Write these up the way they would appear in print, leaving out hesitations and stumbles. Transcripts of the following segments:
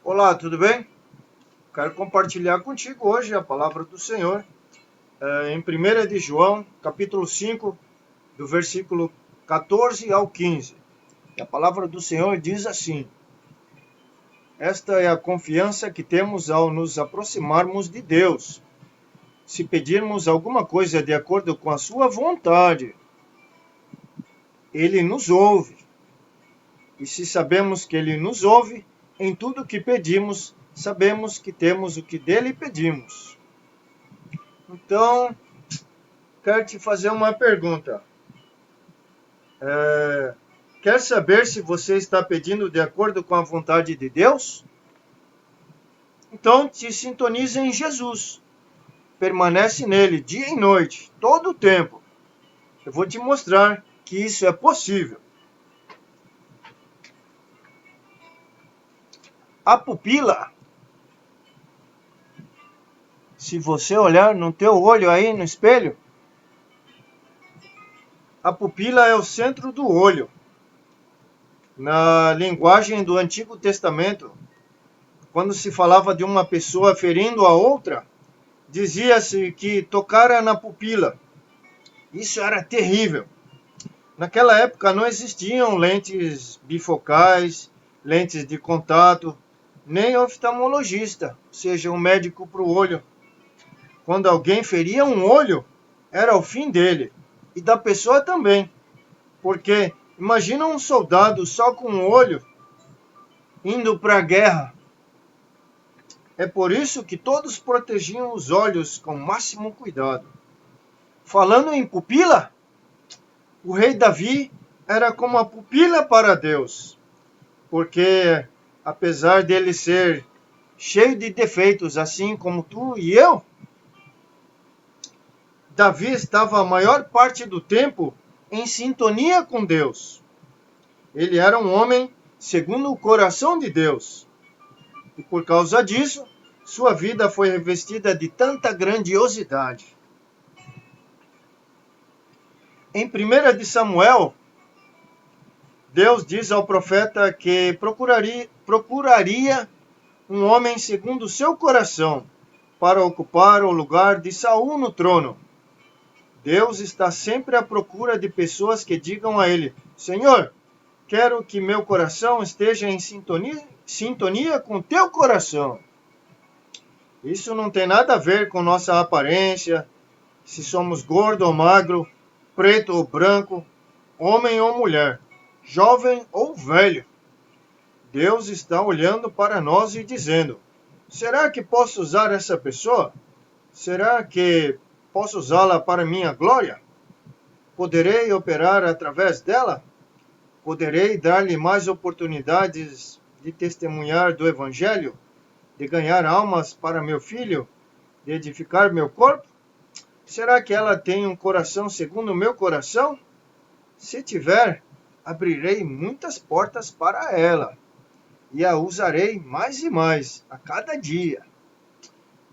Olá, tudo bem? Quero compartilhar contigo hoje a palavra do Senhor em 1 de João, capítulo 5, do versículo 14 ao 15. E a palavra do Senhor diz assim: Esta é a confiança que temos ao nos aproximarmos de Deus. Se pedirmos alguma coisa de acordo com a sua vontade, Ele nos ouve. E se sabemos que Ele nos ouve, em tudo o que pedimos, sabemos que temos o que dele pedimos. Então, quero te fazer uma pergunta. Quer saber se você está pedindo de acordo com a vontade de Deus? Então, te sintonize em Jesus. Permanece nele dia e noite, todo o tempo. Eu vou te mostrar que isso é possível. A pupila, se você olhar no teu olho aí no espelho, a pupila é o centro do olho. Na linguagem do Antigo Testamento, quando se falava de uma pessoa ferindo a outra, dizia-se que tocara na pupila. Isso era terrível. Naquela época não existiam lentes bifocais, lentes de contato, nem oftalmologista, ou seja, um médico para o olho. Quando alguém feria um olho, era o fim dele, e da pessoa também. Porque imagina um soldado só com um olho indo para a guerra. É por isso que todos protegiam os olhos com o máximo cuidado. Falando em pupila, o rei Davi era como a pupila para Deus, porque apesar dele ser cheio de defeitos, assim como tu e eu, Davi estava a maior parte do tempo em sintonia com Deus. Ele era um homem segundo o coração de Deus. E por causa disso, sua vida foi revestida de tanta grandiosidade. Em 1 de Samuel, Deus diz ao profeta que procuraria um homem segundo o seu coração para ocupar o lugar de Saul no trono. Deus está sempre à procura de pessoas que digam a ele: Senhor, quero que meu coração esteja em sintonia com teu coração. Isso não tem nada a ver com nossa aparência, se somos gordo ou magro, preto ou branco, homem ou mulher, jovem ou velho. Deus está olhando para nós e dizendo: será que posso usar essa pessoa? Será que posso usá-la para minha glória? Poderei operar através dela? Poderei dar-lhe mais oportunidades de testemunhar do Evangelho? De ganhar almas para meu filho? De edificar meu corpo? Será que ela tem um coração segundo o meu coração? Se tiver, abrirei muitas portas para ela e a usarei mais e mais a cada dia.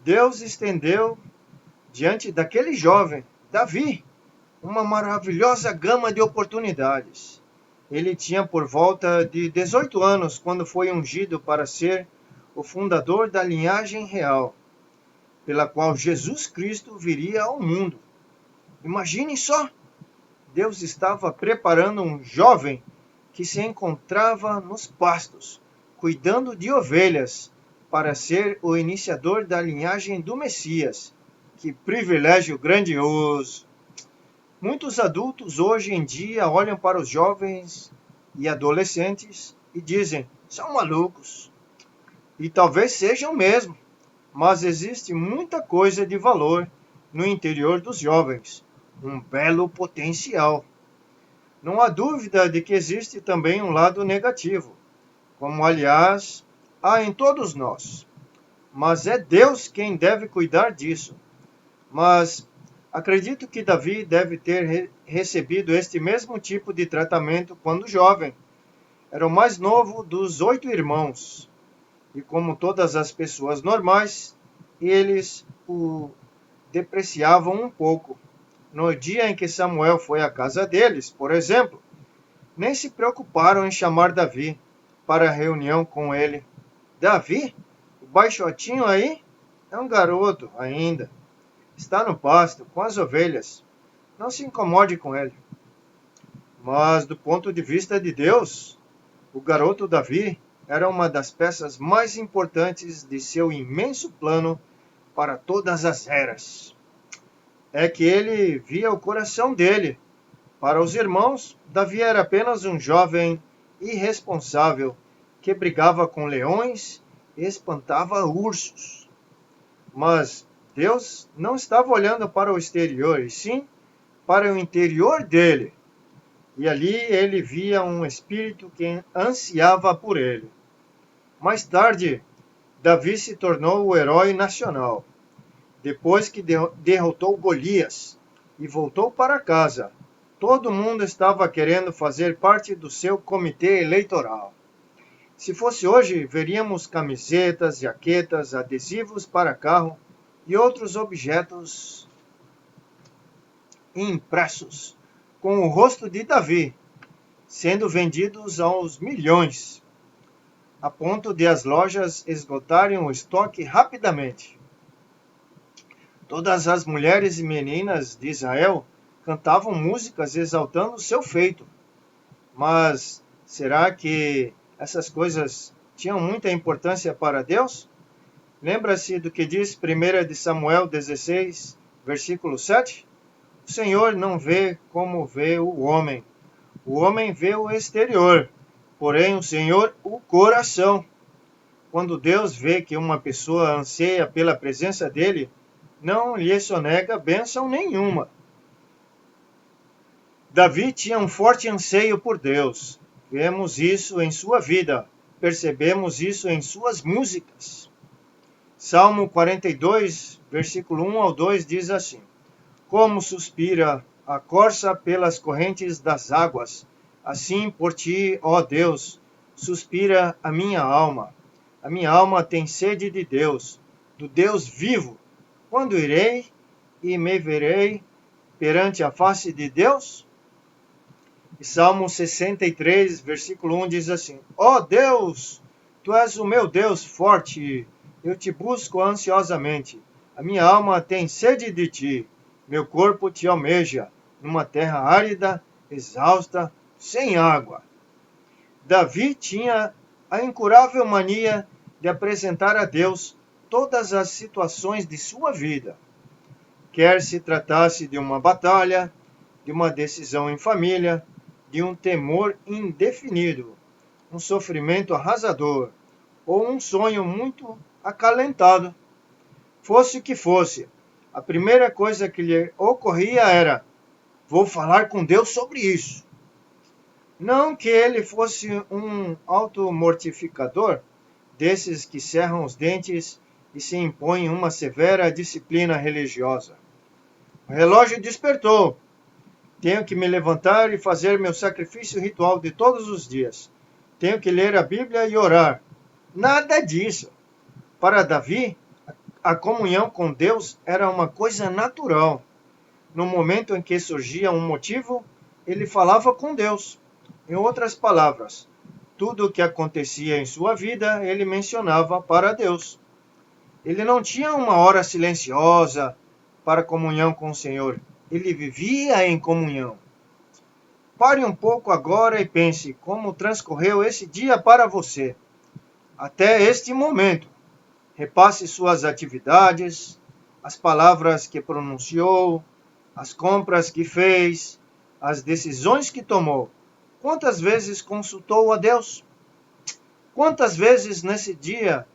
Deus estendeu diante daquele jovem, Davi, uma maravilhosa gama de oportunidades. Ele tinha por volta de 18 anos quando foi ungido para ser o fundador da linhagem real, pela qual Jesus Cristo viria ao mundo. Imagine só! Deus estava preparando um jovem que se encontrava nos pastos, cuidando de ovelhas, para ser o iniciador da linhagem do Messias. Que privilégio grandioso! Muitos adultos hoje em dia olham para os jovens e adolescentes e dizem: são malucos. E talvez sejam mesmo, mas existe muita coisa de valor no interior dos jovens, um belo potencial. Não há dúvida de que existe também um lado negativo, como aliás há em todos nós. Mas é Deus quem deve cuidar disso. Mas acredito que Davi deve ter recebido este mesmo tipo de tratamento quando jovem. Era o mais novo dos 8 irmãos. E como todas as pessoas normais, eles o depreciavam um pouco. No dia em que Samuel foi à casa deles, por exemplo, nem se preocuparam em chamar Davi para a reunião com ele. Davi, o baixotinho aí, é um garoto ainda. Está no pasto, com as ovelhas. Não se incomode com ele. Mas, do ponto de vista de Deus, o garoto Davi era uma das peças mais importantes de seu imenso plano para todas as eras. É que ele via o coração dele. Para os irmãos, Davi era apenas um jovem irresponsável que brigava com leões e espantava ursos. Mas Deus não estava olhando para o exterior, e sim para o interior dele. E ali ele via um espírito que ansiava por ele. Mais tarde, Davi se tornou o herói nacional. Depois que derrotou Golias e voltou para casa, todo mundo estava querendo fazer parte do seu comitê eleitoral. Se fosse hoje, veríamos camisetas, jaquetas, adesivos para carro e outros objetos impressos com o rosto de Davi, sendo vendidos aos milhões, a ponto de as lojas esgotarem o estoque rapidamente. Todas as mulheres e meninas de Israel cantavam músicas exaltando o seu feito. Mas será que essas coisas tinham muita importância para Deus? Lembra-se do que diz 1 de Samuel 16, versículo 7? O Senhor não vê como vê o homem. O homem vê o exterior, porém o Senhor o coração. Quando Deus vê que uma pessoa anseia pela presença dele, não lhe sonega bênção nenhuma. Davi tinha um forte anseio por Deus. Vemos isso em sua vida. Percebemos isso em suas músicas. Salmo 42, versículo 1 ao 2 diz assim: Como suspira a corça pelas correntes das águas, assim por ti, ó Deus, suspira a minha alma. A minha alma tem sede de Deus, do Deus vivo. Quando irei e me verei perante a face de Deus? E Salmo 63, versículo 1 diz assim: Ó Deus, tu és o meu Deus forte, eu te busco ansiosamente. A minha alma tem sede de ti, meu corpo te almeja, numa terra árida, exausta, sem água. Davi tinha a incurável mania de apresentar a Deus todas as situações de sua vida. Quer se tratasse de uma batalha, de uma decisão em família, de um temor indefinido, um sofrimento arrasador, ou um sonho muito acalentado. Fosse o que fosse, a primeira coisa que lhe ocorria era: vou falar com Deus sobre isso. Não que ele fosse um automortificador, desses que cerram os dentes e se impõem uma severa disciplina religiosa. O relógio despertou. Tenho que me levantar e fazer meu sacrifício ritual de todos os dias. Tenho que ler a Bíblia e orar. Nada disso. Para Davi, a comunhão com Deus era uma coisa natural. No momento em que surgia um motivo, ele falava com Deus. Em outras palavras, tudo o que acontecia em sua vida, ele mencionava para Deus. Ele não tinha uma hora silenciosa para comunhão com o Senhor. Ele vivia em comunhão. Pare um pouco agora e pense como transcorreu esse dia para você. Até este momento. Repasse suas atividades, as palavras que pronunciou, as compras que fez, as decisões que tomou. Quantas vezes consultou a Deus? Quantas vezes nesse dia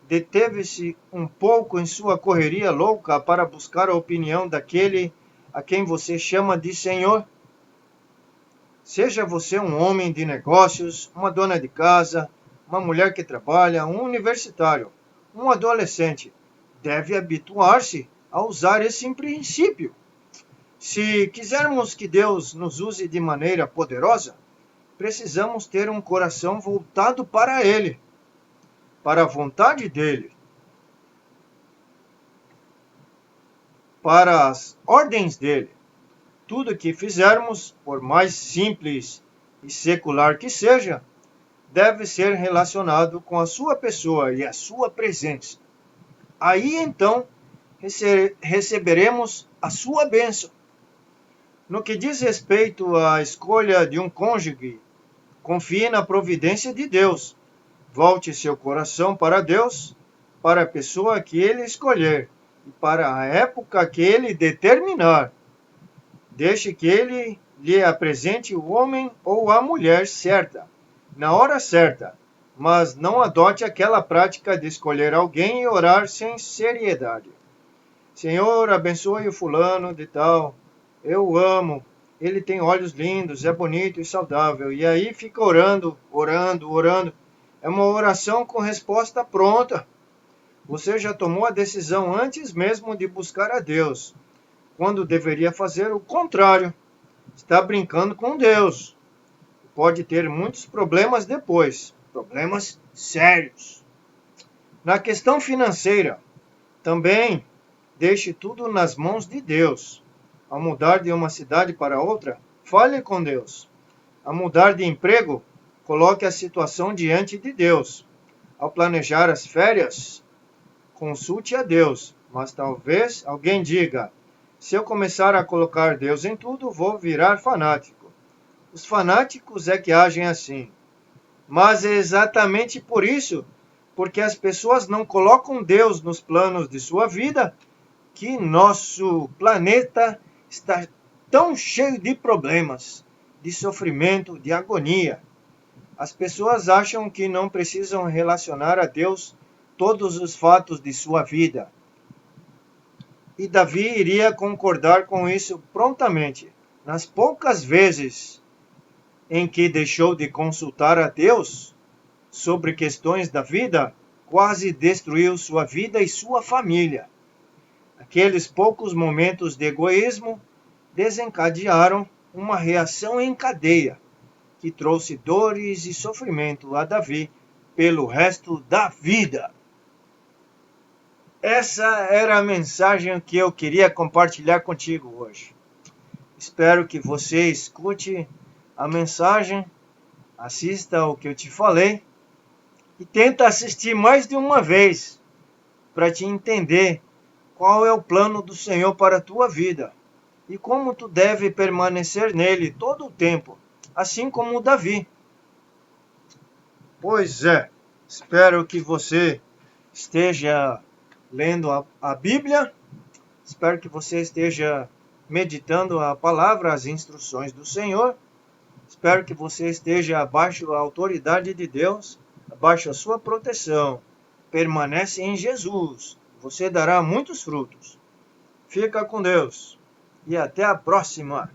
deteve-se um pouco em sua correria louca para buscar a opinião daquele a quem você chama de Senhor? Seja você um homem de negócios, uma dona de casa, uma mulher que trabalha, um universitário, um adolescente, deve habituar-se a usar esse princípio. Se quisermos que Deus nos use de maneira poderosa, precisamos ter um coração voltado para Ele, para a vontade dEle, para as ordens dEle. Tudo que fizermos, por mais simples e secular que seja, deve ser relacionado com a sua pessoa e a sua presença. Aí então receberemos a sua bênção. No que diz respeito à escolha de um cônjuge, confie na providência de Deus. Volte seu coração para Deus, para a pessoa que Ele escolher e para a época que Ele determinar. Deixe que Ele lhe apresente o homem ou a mulher certa, na hora certa, mas não adote aquela prática de escolher alguém e orar sem seriedade. Senhor, abençoe o fulano de tal, eu amo, ele tem olhos lindos, é bonito e saudável. E aí fica orando. É uma oração com resposta pronta. Você já tomou a decisão antes mesmo de buscar a Deus, quando deveria fazer o contrário. Está brincando com Deus. Pode ter muitos problemas depois, problemas sérios. Na questão financeira, também deixe tudo nas mãos de Deus. Ao mudar de uma cidade para outra, fale com Deus. Ao mudar de emprego, coloque a situação diante de Deus. Ao planejar as férias, consulte a Deus. Mas talvez alguém diga: se eu começar a colocar Deus em tudo, vou virar fanático. Os fanáticos é que agem assim. Mas é exatamente por isso, porque as pessoas não colocam Deus nos planos de sua vida, que nosso planeta está tão cheio de problemas, de sofrimento, de agonia. As pessoas acham que não precisam relacionar a Deus todos os fatos de sua vida. E Davi iria concordar com isso prontamente. Nas poucas vezes em que deixou de consultar a Deus sobre questões da vida, quase destruiu sua vida e sua família. Aqueles poucos momentos de egoísmo desencadearam uma reação em cadeia, que trouxe dores e sofrimento a Davi pelo resto da vida. Essa era a mensagem que eu queria compartilhar contigo hoje. Espero que você escute a mensagem, assista ao que eu te falei e tenta assistir mais de uma vez para te entender qual é o plano do Senhor para a tua vida e como tu deve permanecer nele todo o tempo, assim como Davi. Pois é, espero que você esteja lendo a Bíblia, espero que você esteja meditando a palavra, as instruções do Senhor, espero que você esteja abaixo da autoridade de Deus, abaixo da sua proteção. Permanece em Jesus, você dará muitos frutos. Fica com Deus e até a próxima.